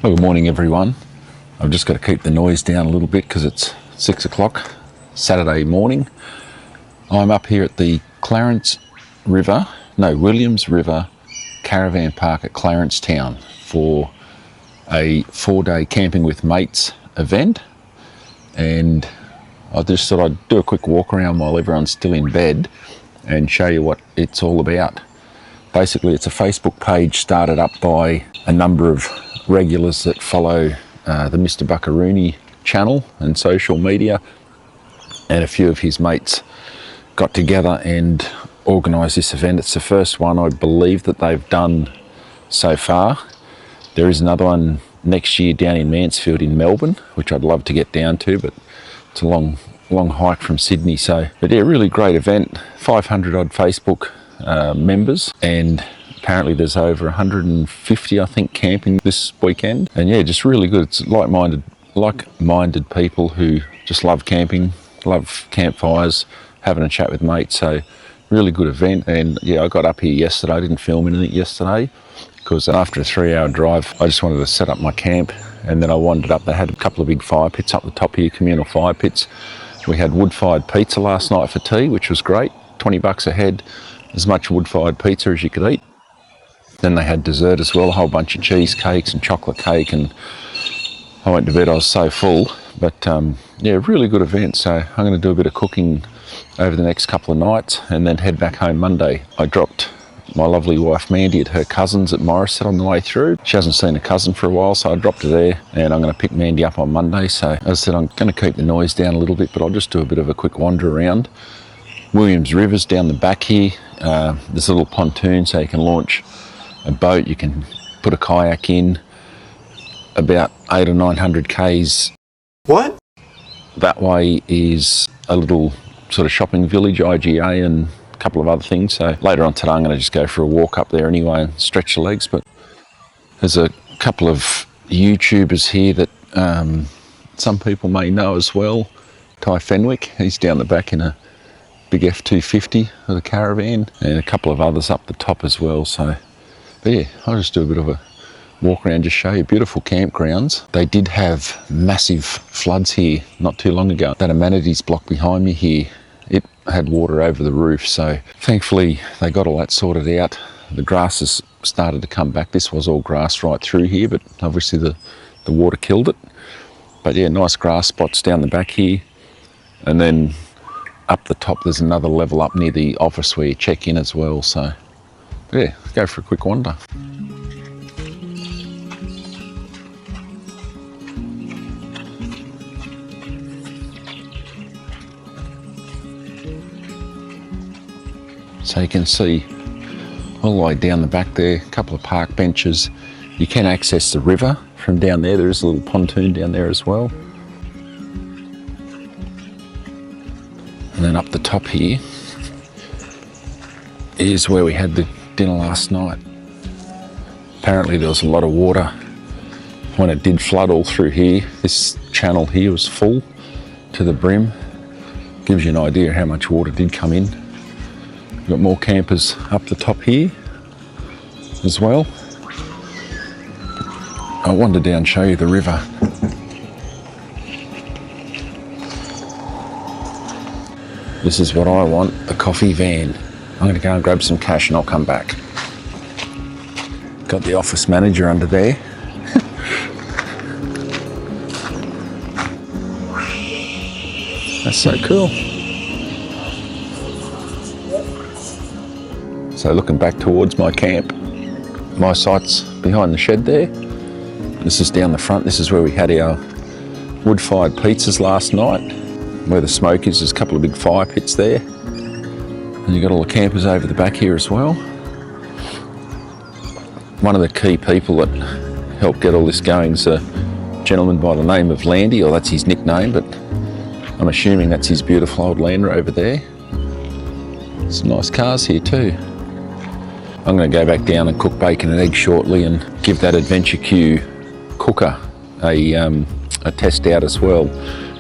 Well, good morning everyone. I've just got to keep the noise down a little bit because it's 6 o'clock Saturday morning. I'm up here at the Williams River Caravan Park at Clarence Town for a 4-day camping with mates event, and I just thought I'd do a quick walk around while everyone's still in bed and show you what it's all about. Basically, it's a Facebook page started up by a number of regulars that follow the Mrbuckaroonie channel and social media, and a few of his mates got together and organised this event. It's the first one I believe that they've done so far. There is another one next year down in Mansfield in Melbourne, which I'd love to get down to, but it's a long hike from Sydney. But yeah, really great event. 500 odd Facebook members, and apparently there's over 150 I think camping this weekend. And yeah, just really good. It's like-minded people who just love camping, love campfires, having a chat with mates. So really good event. And yeah, I got up here yesterday. I didn't film anything yesterday because after a 3-hour drive I just wanted to set up my camp, and then I wandered up. They had a couple of big fire pits up the top here, communal fire pits. We had wood-fired pizza last night for tea, which was great. $20 a head, as much wood-fired pizza as you could eat. Then they had dessert as well, a whole bunch of cheesecakes and chocolate cake, and I went to bed, I was so full. But yeah, really good event. So I'm going to do a bit of cooking over the next couple of nights and then head back home Monday. I dropped my lovely wife Mandy at her cousin's at Morisset on the way through. She hasn't seen a cousin for a while, so I dropped her there, and I'm going to pick Mandy up on Monday. So as I said, I'm going to keep the noise down a little bit, but I'll just do a bit of a quick wander around. Williams River's down the back here. There's a little pontoon so you can launch a boat, you can put a kayak in, about 800 or 900 k's. What? That way is a little sort of shopping village, IGA, and a couple of other things. So later on today I'm going to just go for a walk up there anyway and stretch the legs. But there's a couple of YouTubers here that some people may know as well. Ty Fenwick, he's down the back in a big F250 with a caravan, and a couple of others up the top as well. So but yeah, I'll just do a bit of a walk around, just show you beautiful campgrounds. They did have massive floods here not too long ago. That amenities block behind me here, it had water over the roof, so thankfully they got all that sorted out. The grass has started to come back. This was all grass right through here, but obviously the water killed it. But yeah, nice grass spots down the back here, and then up the top there's another level up near the office where you check in as well. So yeah, go for a quick wander. So you can see all the way down the back there, a couple of park benches. You can access the river from down there. There is a little pontoon down there as well. And then up the top here is where we had the dinner last night. Apparently there was a lot of water when it did flood all through here. This channel here was full to the brim. Gives you an idea how much water did come in. We've got more campers up the top here as well. I'll wander down and show you the river. This is what I want, a coffee van. I'm going to go and grab some cash and I'll come back. Got the office manager under there. That's so cool. So looking back towards my camp, my site's behind the shed there. This is down the front. This is where we had our wood-fired pizzas last night. Where the smoke is, there's a couple of big fire pits there. And you've got all the campers over the back here as well. One of the key people that helped get all this going is a gentleman by the name of Landy, or that's his nickname, but I'm assuming that's his beautiful old Land Rover there. Some nice cars here too. I'm going to go back down and cook bacon and eggs shortly and give that Adventure Q cooker a test out as well.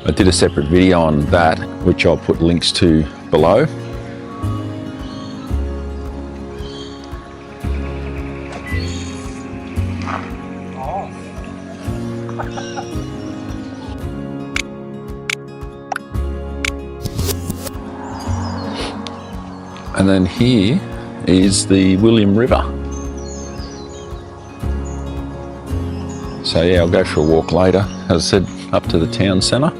I did a separate video on that, which I'll put links to below. And then here is the Williams River. So yeah, I'll go for a walk later. As I said, up to the town centre,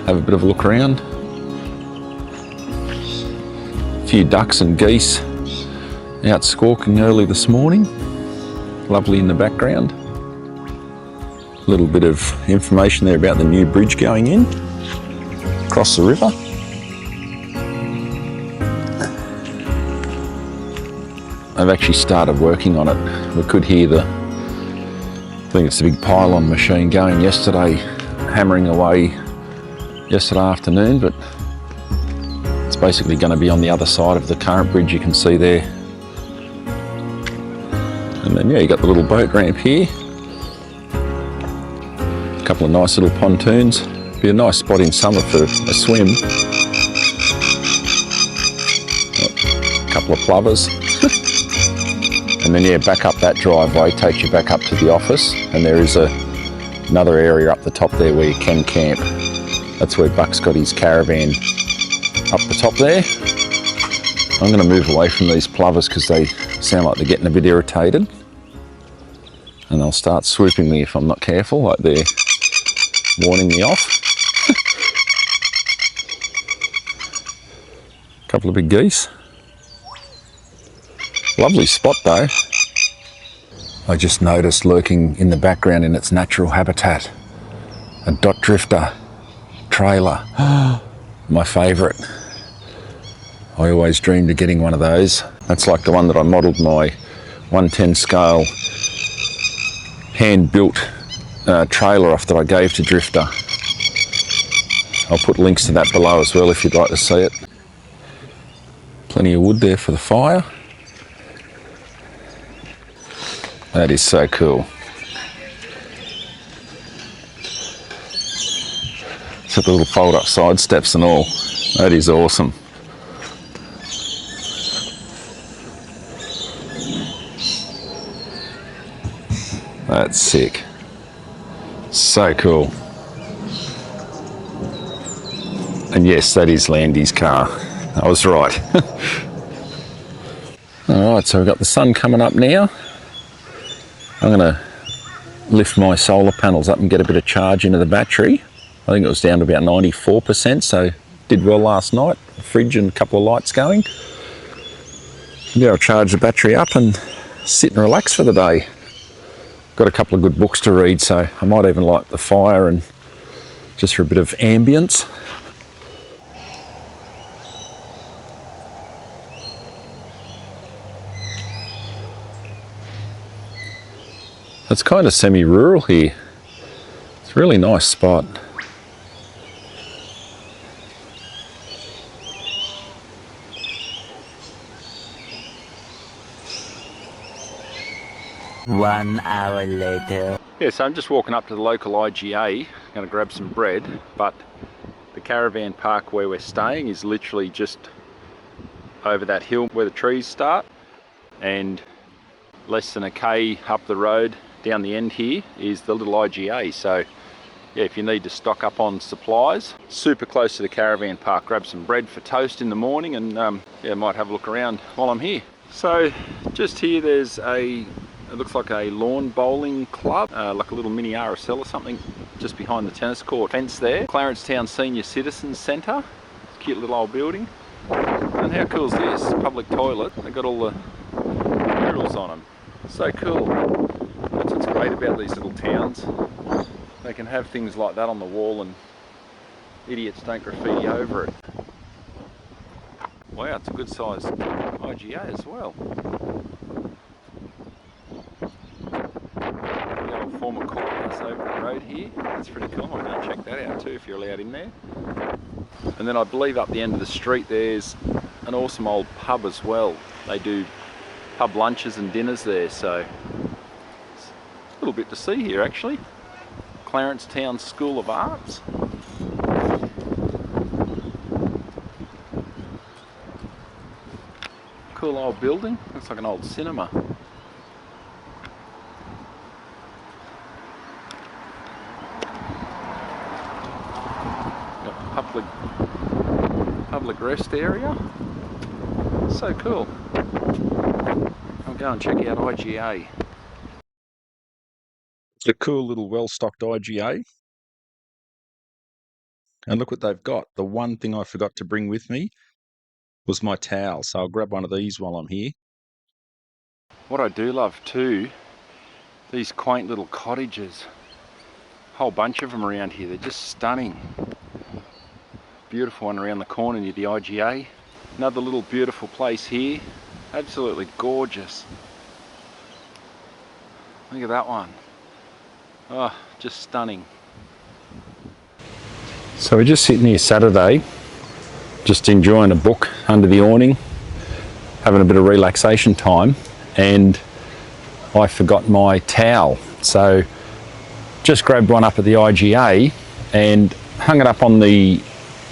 have a bit of a look around. A few ducks and geese out squawking early this morning. Lovely in the background. A little bit of information there about the new bridge going in across the river. They've actually started working on it. We could hear I think it's a big pylon machine going yesterday, hammering away yesterday afternoon, but it's basically going to be on the other side of the current bridge you can see there. And then yeah, you got the little boat ramp here. A couple of nice little pontoons. Be a nice spot in summer for a swim. A couple of plovers. And then yeah, back up that driveway takes you back up to the office, and there is another area up the top there where you can camp. That's where Buck's got his caravan up the top there. I'm going to move away from these plovers because they sound like they're getting a bit irritated, and they'll start swooping me if I'm not careful, like they're warning me off. A couple of big geese. Lovely spot though. I just noticed lurking in the background in its natural habitat, a dot drifter trailer. My favourite. I always dreamed of getting one of those. That's like the one that I modelled my 110 scale hand-built trailer off that I gave to Drifter. I'll put links to that below as well if you'd like to see it. Plenty of wood there for the fire. That is so cool. It's got the little fold up side steps and all. That is awesome. That's sick. So cool. And yes, that is Landy's car. I was right. Alright, so we've got the sun coming up now. I'm going to lift my solar panels up and get a bit of charge into the battery. I think it was down to about 94%, so did well last night. The fridge and a couple of lights going. Yeah, I'll charge the battery up and sit and relax for the day. Got a couple of good books to read, so I might even light the fire and just for a bit of ambience. It's kind of semi-rural here. It's a really nice spot. One hour later. Yeah, so I'm just walking up to the local IGA, going to grab some bread, but the caravan park where we're staying is literally just over that hill where the trees start, and less than a K up the road down the end here is the little IGA. So yeah, if you need to stock up on supplies, super close to the caravan park. Grab some bread for toast in the morning, and yeah, might have a look around while I'm here. So just here there's it looks like a lawn bowling club, like a little mini RSL or something, just behind the tennis court fence there. Clarence Town Senior Citizens Centre, cute little old building. And how cool is this? Public toilet. They've got all the murals on them. So cool. That's what's great about these little towns. They can have things like that on the wall and idiots don't graffiti over it. Wow, it's a good sized IGA as well. The old former courthouse over the road here. That's pretty cool. I'm going to check that out too if you're allowed in there. And then I believe up the end of the street there's an awesome old pub as well. They do pub lunches and dinners there, so it's a little bit to see here actually. Clarence Town School of Arts. Cool old building, looks like an old cinema. public rest area. So cool. I'll go and check out IGA. It's a cool little well-stocked IGA. And look what they've got. The one thing I forgot to bring with me was my towel, so I'll grab one of these while I'm here. What I do love too, these quaint little cottages. A whole bunch of them around here, they're just stunning. Beautiful one around the corner near the IGA. Another little beautiful place here, absolutely gorgeous. Look at that one. Oh, just stunning. So we're just sitting here Saturday, just enjoying a book under the awning, having a bit of relaxation time, and I forgot my towel. So just grabbed one up at the IGA and hung it up on the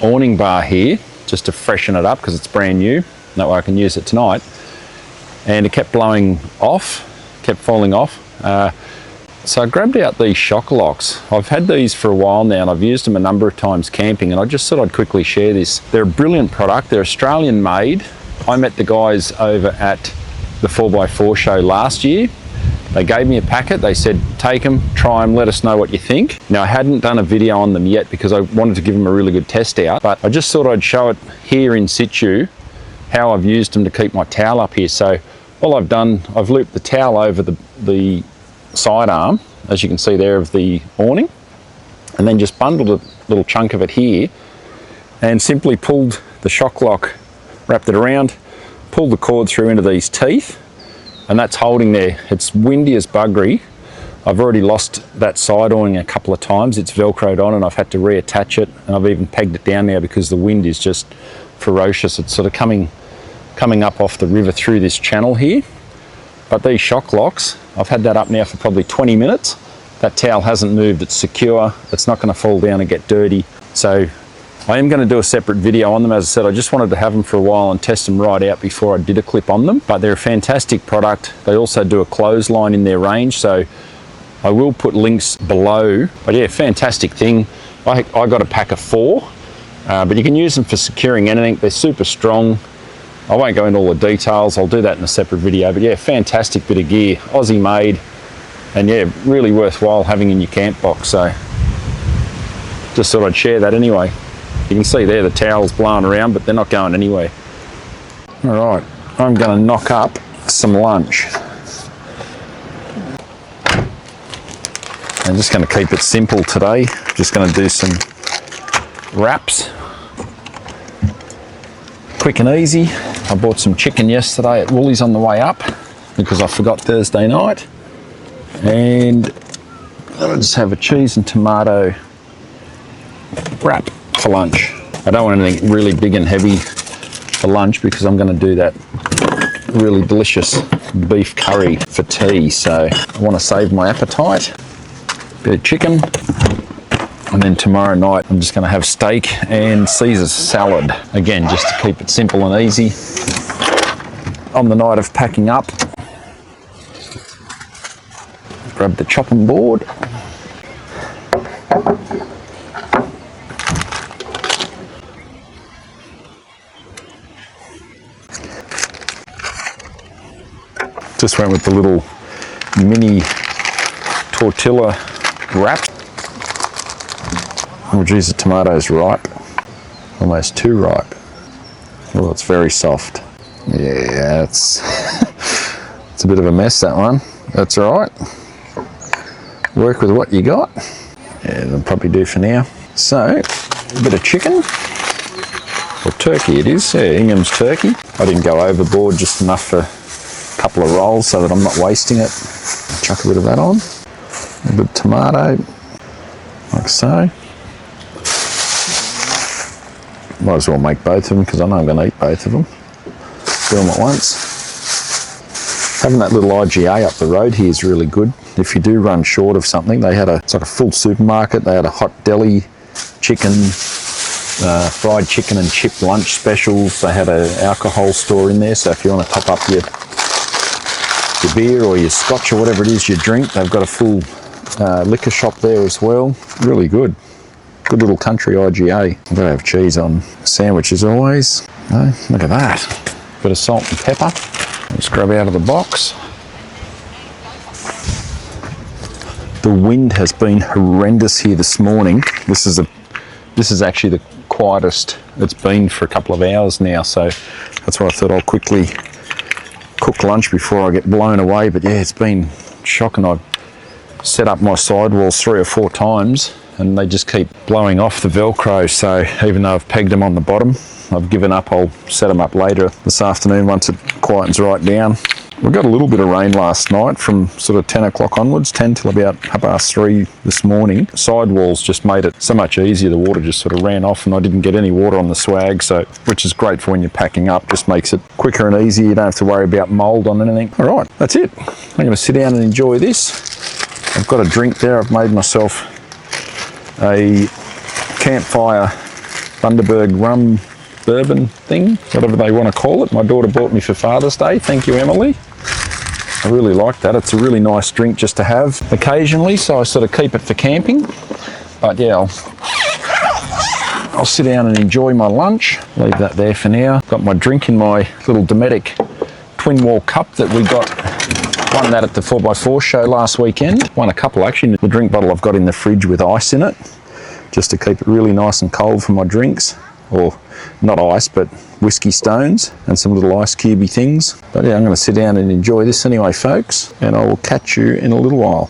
awning bar here just to freshen it up because it's brand new. That way I can use it tonight. And it kept blowing off, kept falling off. So I grabbed out these shock locks. I've had these for a while now and I've used them a number of times camping, and I just thought I'd quickly share this. They're a brilliant product. They're Australian made. I met the guys over at the 4x4 show last year. They gave me a packet. They said, take them, try them, let us know what you think. Now I hadn't done a video on them yet because I wanted to give them a really good test out, but I just thought I'd show it here in situ, how I've used them to keep my towel up here. So all I've done, I've looped the towel over the side arm, as you can see there, of the awning, and then just bundled a little chunk of it here and simply pulled the shock lock, wrapped it around, pulled the cord through into these teeth, and that's holding there. It's windy as buggery. I've already lost that side awning a couple of times. It's velcroed on and I've had to reattach it, and I've even pegged it down now because the wind is just ferocious. It's sort of coming up off the river through this channel here. But these shock locks, I've had that up now for probably 20 minutes. That towel hasn't moved, it's secure, it's not going to fall down and get dirty. So I am going to do a separate video on them. As I said, I just wanted to have them for a while and test them right out before I did a clip on them. But they're a fantastic product. They also do a clothesline in their range, so I will put links below. But yeah, fantastic thing. I got a pack of 4, but you can use them for securing anything. They're super strong. I won't go into all the details, I'll do that in a separate video, but yeah, fantastic bit of gear, Aussie made, and yeah, really worthwhile having in your camp box. So just thought I'd share that anyway. You can see there the towel's blowing around, but they're not going anywhere. All right, I'm going to knock up some lunch. I'm just going to keep it simple today, just going to do some wraps. Quick and easy. I bought some chicken yesterday at Woolies on the way up because I forgot Thursday night, and I'll just have a cheese and tomato wrap for lunch. I don't want anything really big and heavy for lunch because I'm going to do that really delicious beef curry for tea, so I want to save my appetite. Bit of chicken. And then tomorrow night, I'm just going to have steak and Caesar salad. Again, just to keep it simple and easy. On the night of packing up, grab the chopping board. Just went with the little mini tortilla wrap. Oh geez, the tomato's ripe. Almost too ripe. Oh, it's very soft. Yeah, it's a bit of a mess, that one. That's all right. Work with what you got. Yeah, that'll probably do for now. So, a bit of chicken. Or turkey it is, yeah, Ingham's turkey. I didn't go overboard, just enough for a couple of rolls so that I'm not wasting it. Chuck a bit of that on. A bit of tomato, like so. Might as well make both of them because I know I'm going to eat both of them. Do them at once. Having that little IGA up the road here is really good. If you do run short of something, it's like a full supermarket. They had a hot deli, chicken, fried chicken and chip lunch specials. They had an alcohol store in there, so if you want to top up your beer or your scotch or whatever it is you drink, they've got a full liquor shop there as well. Really good. Good little country IGA. I've got to have cheese on sandwiches always. Oh, look at that. Bit of salt and pepper. Let's grab out of the box. The wind has been horrendous here this morning. This is actually the quietest it's been for a couple of hours now, so that's why I thought I'll quickly cook lunch before I get blown away. But yeah, it's been shocking. I've set up my sidewalls 3 or 4 times and they just keep blowing off the Velcro, so even though I've pegged them on the bottom, I've given up. I'll set them up later this afternoon once it quietens right down. We got a little bit of rain last night from sort of 10 o'clock onwards, 10 till about 3:30 this morning. Sidewalls just made it so much easier. The water just sort of ran off and I didn't get any water on the swag, so which is great for when you're packing up. Just makes it quicker and easier. You don't have to worry about mould on anything. All right, that's it. I'm going to sit down and enjoy this. I've got a drink there. I've made myself a Campfire Bundaberg rum bourbon thing, whatever they want to call it. My daughter bought me for Father's Day. Thank you, Emily. I really like that. It's a really nice drink just to have occasionally, so I sort of keep it for camping. But yeah, I'll sit down and enjoy my lunch. Leave that there for now. Got my drink in my little Dometic twin wall cup that we got. Won that at the 4x4 show last weekend. Won a couple actually. The drink bottle I've got in the fridge with ice in it, just to keep it really nice and cold for my drinks. Or not ice, but whiskey stones and some little ice cubey things. But yeah, I'm going to sit down and enjoy this anyway, folks, and I will catch you in a little while.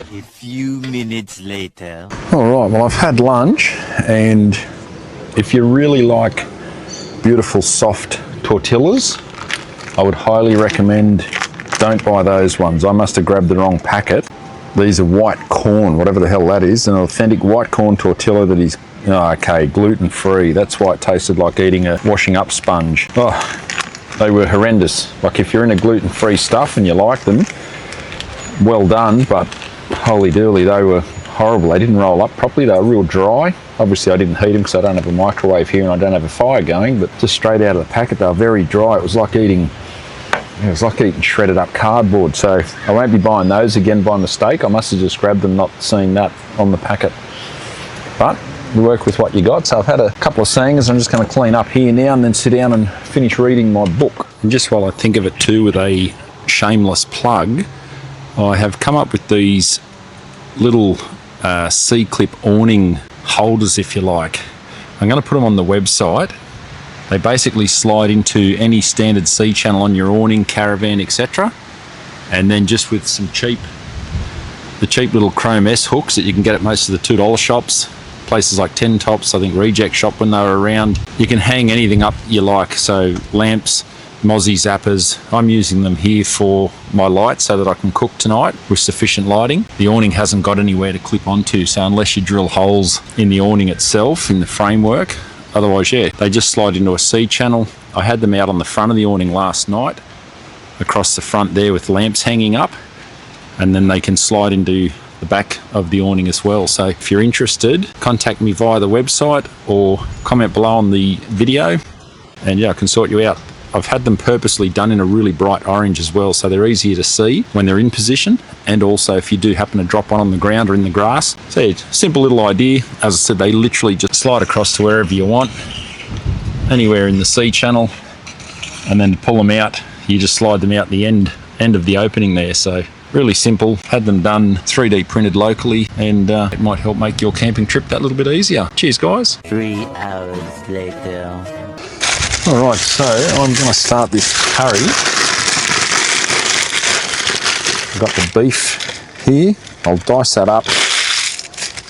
A few minutes later. All right, well, I've had lunch, and if you really like beautiful soft tortillas, I would highly recommend, don't buy those ones. I must have grabbed the wrong packet. These are white corn, whatever the hell that is, an authentic white corn tortilla that is, okay, gluten-free. That's why it tasted like eating a washing up sponge. Oh, they were horrendous. Like if you're into gluten-free stuff and you like them, well done, but holy dooly, they were horrible. They didn't roll up properly. They were real dry. Obviously I didn't heat them because I don't have a microwave here and I don't have a fire going, but just straight out of the packet, they were very dry. It was like eating shredded up cardboard. So I won't be buying those again by mistake. I must have just grabbed them not seeing that on the packet. But you work with what you got. So I've had a couple of sayings. I'm just going to clean up here now and then sit down and finish reading my book. And just while I think of it too, with a shameless plug, I have come up with these little C-clip awning holders, if you like. I'm going to put them on the website. They basically slide into any standard C channel on your awning, caravan, etc. And then just with some cheap little chrome S hooks that you can get at most of the $2 shops, places like 10 Tops, I think Reject Shop when they were around, you can hang anything up you like. So lamps, Mozzie zappers. I'm using them here for my light so that I can cook tonight with sufficient lighting. The awning hasn't got anywhere to clip onto, so unless you drill holes in the awning itself, in the framework, otherwise, yeah, they just slide into a C channel. I had them out on the front of the awning last night, across the front there with lamps hanging up, and then they can slide into the back of the awning as well. So if you're interested, contact me via the website or comment below on the video, and yeah, I can sort you out. I've had them purposely done in a really bright orange as well, so they're easier to see when they're in position, and also if you do happen to drop one on the ground or in the grass. So yeah, simple little idea. As I said, they literally just slide across to wherever you want, anywhere in the C channel, and then to pull them out, you just slide them out the end of the opening there. So really simple. Had them done 3D printed locally, and it might help make your camping trip that little bit easier. Cheers, guys. 3 hours later. Alright, so I'm going to start this curry. I've got the beef here. I'll dice that up.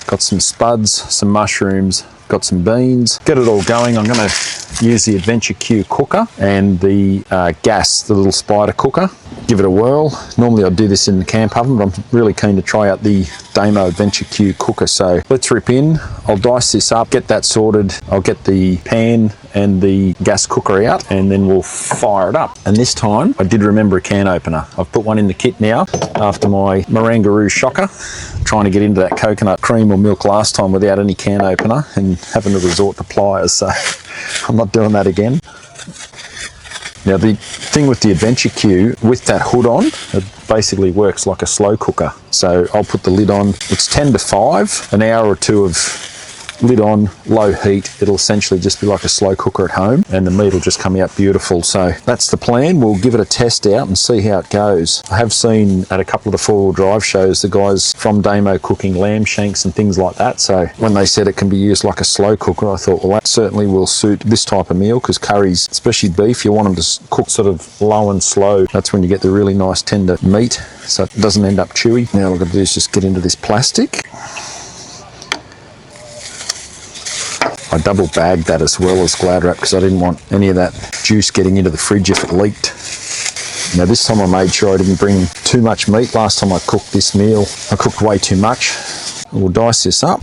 Got some spuds, some mushrooms, got some beans. Get it all going. I'm going to use the Adventure Q cooker and the gas, the little spider cooker. Give it a whirl. Normally I'd do this in the camp oven, but I'm really keen to try out the Damo Adventure Q cooker. So let's rip in. I'll dice this up, get that sorted. I'll get the pan and the gas cooker out, and then we'll fire it up. And this time I did remember a can opener. I've put one in the kit now after my Mrbuckaroonie shocker, trying to get into that coconut cream or milk last time without any can opener and having to resort to pliers. So I'm not doing that again. Now the thing with the adventure queue, with that hood on, it basically works like a slow cooker. So I'll put the lid on, it's 10 to 5, an hour or two of lid on, low heat. It'll essentially just be like a slow cooker at home and the meat will just come out beautiful. So that's the plan. We'll give it a test out and see how it goes. I have seen at a couple of the four-wheel drive shows the guys from Damo cooking lamb shanks and things like that. So when they said it can be used like a slow cooker, I thought, well, that certainly will suit this type of meal, because curries, especially beef, you want them to cook sort of low and slow. That's when you get the really nice tender meat, so it doesn't end up chewy. Now all I've got to do is just get into this plastic. I double bagged that as well as Glad wrap because I didn't want any of that juice getting into the fridge if it leaked. Now this time I made sure I didn't bring too much meat. Last time I cooked this meal, I cooked way too much. We'll dice this up.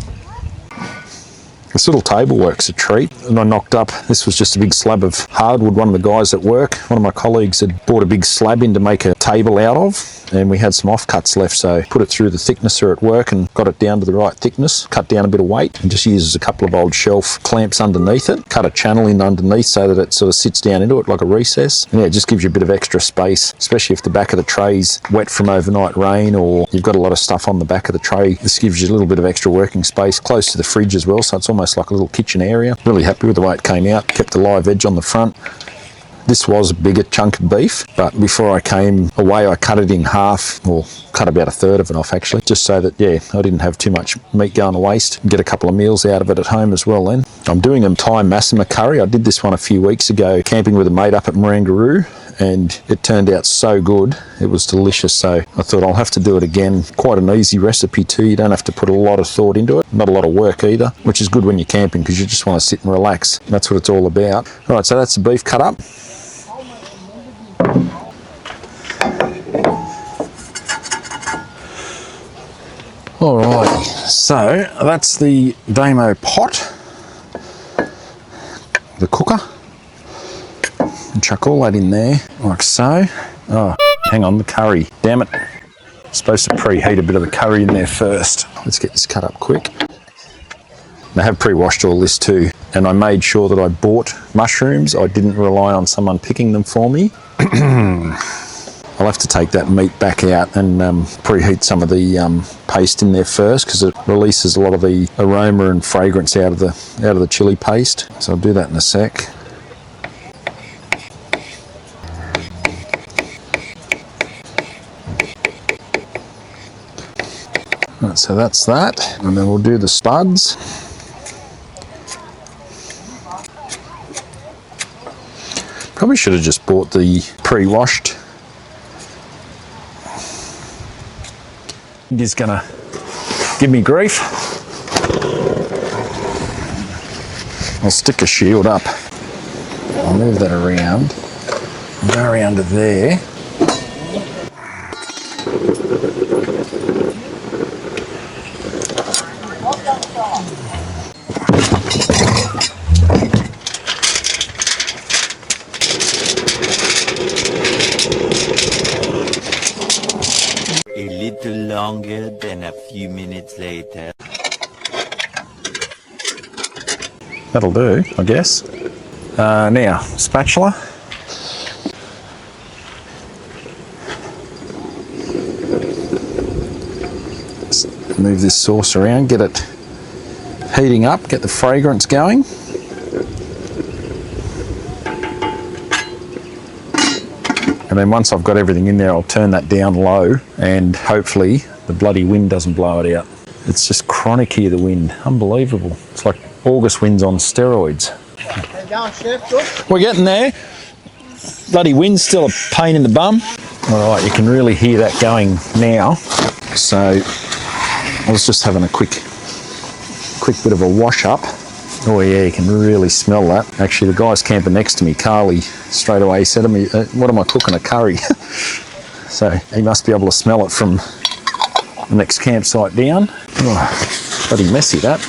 This little table works a treat, and I knocked up, this was just a big slab of hardwood. One of the guys at work, one of my colleagues, had bought a big slab in to make a table out of, and we had some offcuts left, so put it through the thicknesser at work and got it down to the right thickness, cut down a bit of weight, and just uses a couple of old shelf clamps underneath it, cut a channel in underneath so that it sort of sits down into it like a recess. And yeah, it just gives you a bit of extra space, especially if the back of the tray's wet from overnight rain or you've got a lot of stuff on the back of the tray. This gives you a little bit of extra working space, close to the fridge as well, so it's almost like a little kitchen area. Really happy with the way it came out, kept the live edge on the front. This was a bigger chunk of beef, but before I came away I cut it in half, or cut about a third of it off actually, just so that, yeah, I didn't have too much meat going to waste and get a couple of meals out of it at home as well then. I'm doing a Thai Massima curry. I did this one a few weeks ago camping with a mate up at Mrbuckaroonie, and it turned out so good. It was delicious, so I thought I'll have to do it again. Quite an easy recipe too. You don't have to put a lot of thought into it, not a lot of work either, which is good when you're camping because you just want to sit and relax. That's what it's all about. All right, so that's the beef cut up. Alright, so that's the Damo pot, the cooker, and chuck all that in there like so. Oh, hang on, the curry, damn it. I'm supposed to preheat a bit of the curry in there first. Let's get this cut up quick. I have pre-washed all this too, and I made sure that I bought mushrooms. I didn't rely on someone picking them for me. I'll have to take that meat back out and preheat some of the paste in there first, because it releases a lot of the aroma and fragrance out of the chili paste. So I'll do that in a sec. Right, so that's that, and then we'll do the spuds. Probably should have just bought the pre-washed. He's gonna give me grief. I'll stick a shield up. I'll move that around. Go around to there. A little longer than a few minutes later. That'll do, I guess. Now, spatula. Let's move this sauce around, get it heating up, get the fragrance going. And then once I've got everything in there, I'll turn that down low, and hopefully the bloody wind doesn't blow it out. It's just chronic here, the wind. Unbelievable. It's like August winds on steroids. How you going, Chef? Good? We're getting there. Bloody wind's still a pain in the bum. All right, you can really hear that going now. So I was just having a quick bit of a wash up. Oh yeah, you can really smell that. Actually, the guy's camping next to me, Carly, straight away said to me, what am I cooking, a curry? So he must be able to smell it from the next campsite down. Oh, bloody messy that.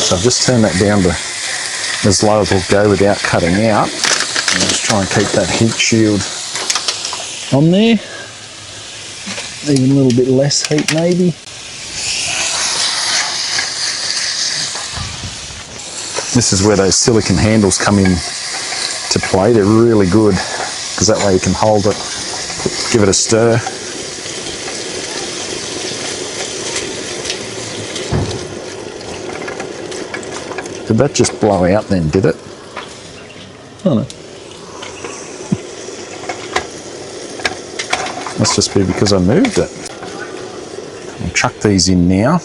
So I've just turned that down to as low as it'll go without cutting out. And just try and keep that heat shield on there. Even a little bit less heat maybe. This is where those silicone handles come in to play. They're really good because that way you can hold it, give it a stir. Did that just blow out then, did it? Oh no. Must just be because I moved it. I'll chuck these in now.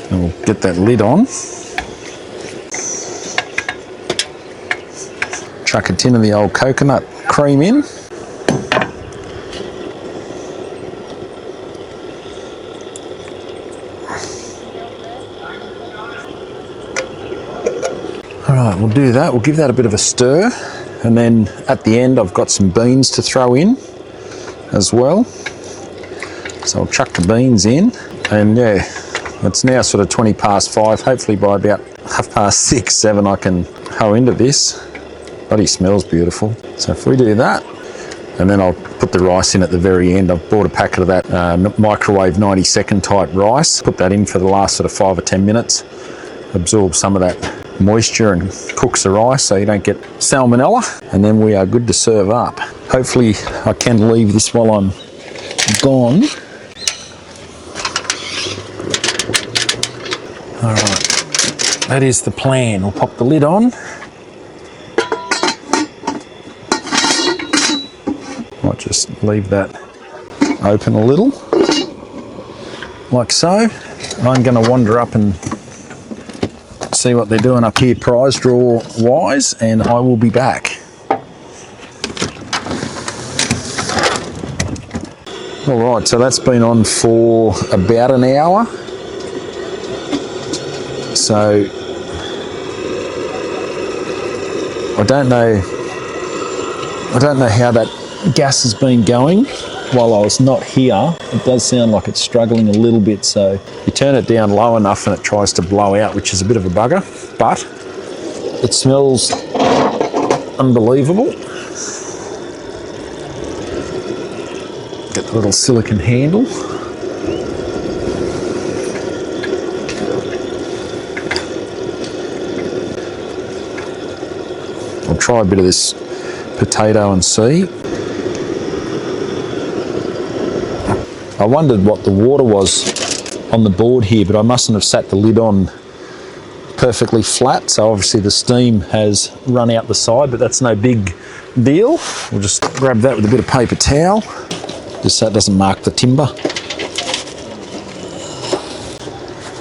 And we'll get that lid on. Chuck a tin of the old coconut cream in. Alright, we'll do that. We'll give that a bit of a stir. And then at the end I've got some beans to throw in as well. So I'll chuck the beans in. And yeah, it's now sort of 20 past 5. Hopefully by about 6:30, 7 I can hoe into this. But he smells beautiful. So if we do that, and then I'll put the rice in at the very end. I've bought a packet of that microwave 90-second type rice. Put that in for the last sort of 5 or 10 minutes. Absorb some of that moisture and cooks the rice so you don't get salmonella. And then we are good to serve up. Hopefully I can leave this while I'm gone. All right, that is the plan. We'll pop the lid on. Might just leave that open a little, like so. I'm going to wander up and see what they're doing up here prize draw wise, and I will be back. All right, so that's been on for about an hour. So I don't know how that gas has been going while I was not here. It does sound like it's struggling a little bit, so you turn it down low enough and it tries to blow out, which is a bit of a bugger, but it smells unbelievable. Get the little silicone handle. I'll try a bit of this potato and see. I wondered what the water was on the board here, but I mustn't have sat the lid on perfectly flat, so obviously the steam has run out the side, but that's no big deal. We'll just grab that with a bit of paper towel, just so it doesn't mark the timber.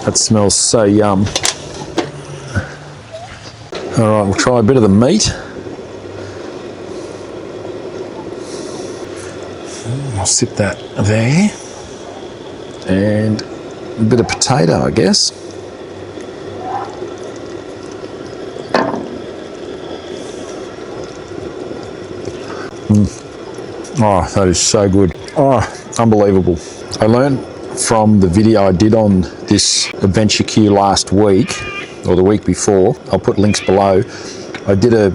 That smells so yum. All right, we'll try a bit of the meat. I'll sit that there. And a bit of potato, I guess. Oh, that is so good. Oh, unbelievable. I learned from the video I did on this adventure queue last week, or the week before. I'll put links below. I did a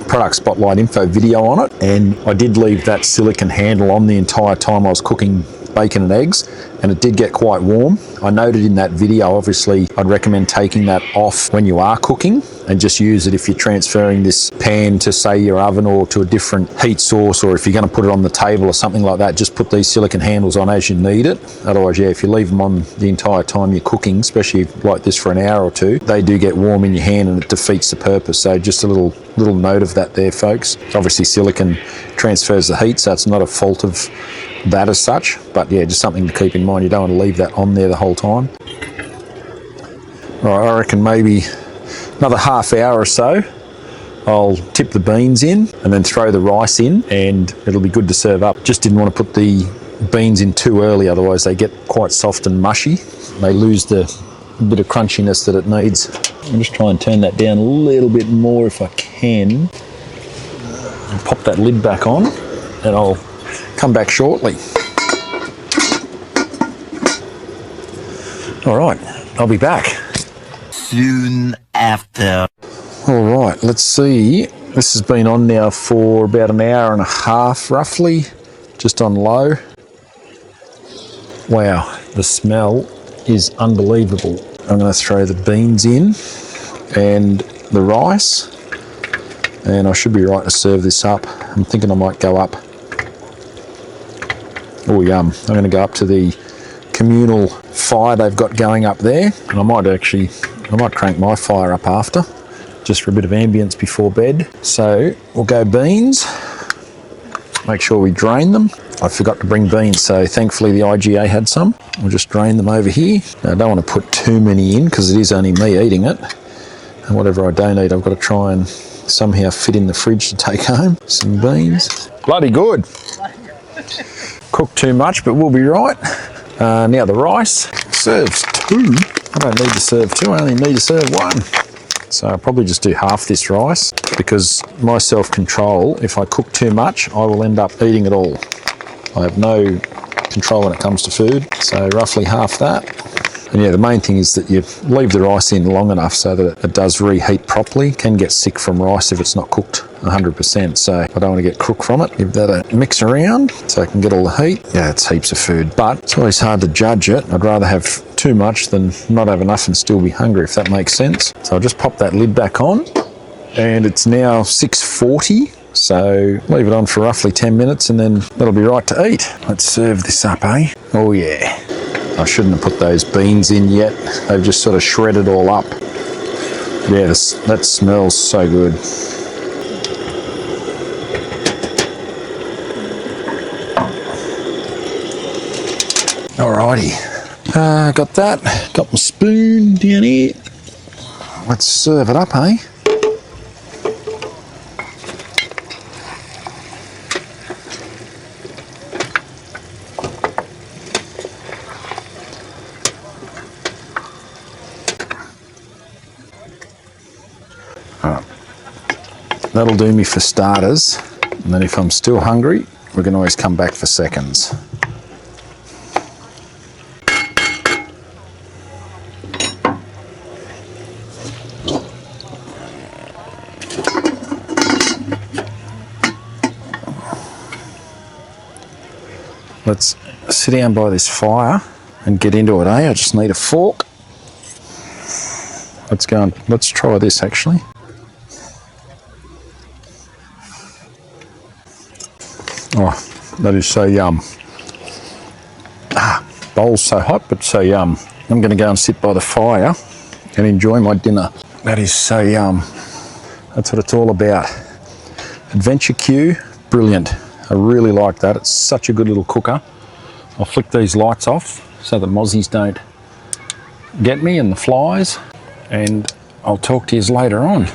product spotlight info video on it, and I did leave that silicone handle on the entire time I was cooking bacon and eggs, and it did get quite warm. I noted in that video, obviously, I'd recommend taking that off when you are cooking and just use it if you're transferring this pan to, say, your oven or to a different heat source, or if you're going to put it on the table or something like that, just put these silicone handles on as you need it. Otherwise, yeah, if you leave them on the entire time you're cooking, especially like this for an hour or two, they do get warm in your hand and it defeats the purpose. So just a little note of that there, folks. Obviously, silicone transfers the heat, so it's not a fault of that as such, but yeah, just something to keep in mind. You don't want to leave that on there the whole time. Right, I reckon maybe another half hour or so, I'll tip the beans in and then throw the rice in, and it'll be good to serve up. Just didn't want to put the beans in too early, otherwise they get quite soft and mushy. They lose the bit of crunchiness that it needs. I'll just try and turn that down a little bit more if I can. I'll pop that lid back on and I'll come back shortly. All right, I'll be back. Soon after. All right, let's see. This has been on now for about an hour and a half, roughly, just on low. Wow, the smell is unbelievable. I'm going to throw the beans in and the rice, and I should be right to serve this up. I'm thinking I might go up. Oh, yum. I'm going to go up to the communal fire they've got going up there, and I might crank my fire up after, just for a bit of ambience before bed. So we'll go beans, make sure we drain them. I forgot to bring beans, so thankfully the IGA had some. We'll just drain them over here. Now, I don't want to put too many in because it is only me eating it, and whatever I don't eat I've got to try and somehow fit in the fridge to take home. Some beans. Bloody good. Cooked too much, but we'll be right. Now the rice serves 2. I don't need to serve 2, I only need to serve 1. So I'll probably just do half this rice, because my self-control, if I cook too much, I will end up eating it all. I have no control when it comes to food, so roughly half that. And yeah, the main thing is that you leave the rice in long enough so that it does reheat properly. Can get sick from rice if it's not cooked 100%, so I don't want to get crook from it. Give that a mix around so I can get all the heat. Yeah, it's heaps of food, but it's always hard to judge it. I'd rather have too much than not have enough and still be hungry, if that makes sense. So I'll just pop that lid back on, and it's now 6:40. So leave it on for roughly 10 minutes and then that'll be right to eat. Let's serve this up, eh? Oh yeah. I shouldn't have put those beans in yet. They've just sort of shredded all up. Yeah, that smells so good. Alrighty. Got that. Got my spoon down here. Let's serve it up, eh? That'll do me for starters, and then if I'm still hungry, we can always come back for seconds. Let's sit down by this fire and get into it, eh? I just need a fork. Let's go and let's try this actually. Oh, that is so yum. Bowl's so hot, but so yum. I'm going to go and sit by the fire and enjoy my dinner. That is so yum. That's what it's all about. Adventure Q, brilliant. I really like that. It's such a good little cooker. I'll flick these lights off so the mozzies don't get me and the flies, and I'll talk to you later on.